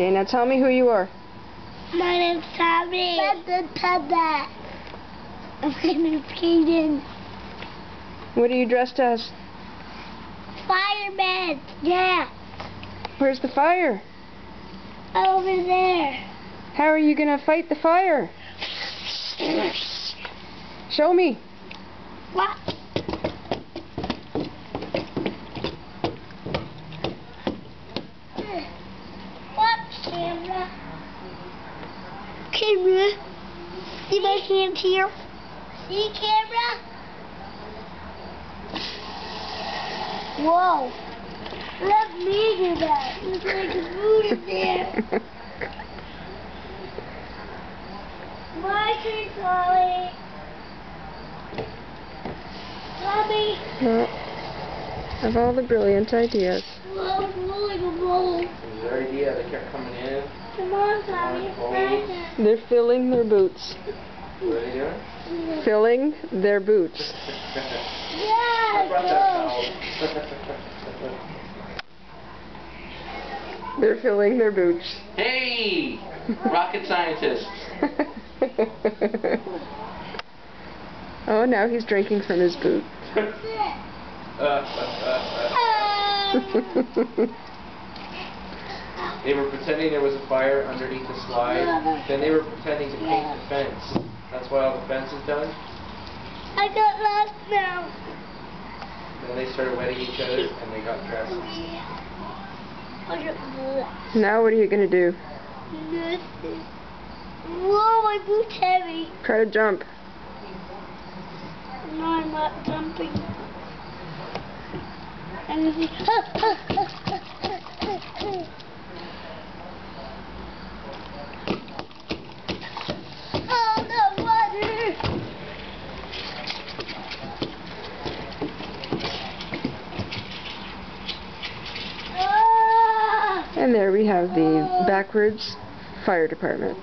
Okay, now tell me who you are. My name's Tommy. My name's Kaden. What are you dressed as? Fireman. Yeah. Where's the fire? Over there. How are you gonna fight the fire? Show me. What? What camera? Camera. See my hand here? See camera? Whoa. Let me do that. There's like a food in there. My turn, Chloe. Mommy. Of all the brilliant ideas. Whoa, it's rolling a bowl. Is their idea they kept coming in? Come on, Tommy. It's my turn. They're filling their boots. What are they doing? Filling their boots. I brought that towel. They're filling their boots. Hey! Rocket scientists. Oh, now he's drinking from his boot. They were pretending there was a fire underneath the slide. Then they were pretending to paint the fence. That's why all the fence is done. I got lost now. Then they started wetting each other and they got dressed. Now what are you going to do? Nothing. Whoa, my boot's heavy. Try to jump. No, I'm not jumping. I'm going to be... Oh, no, water! And there we have the backwards fire department.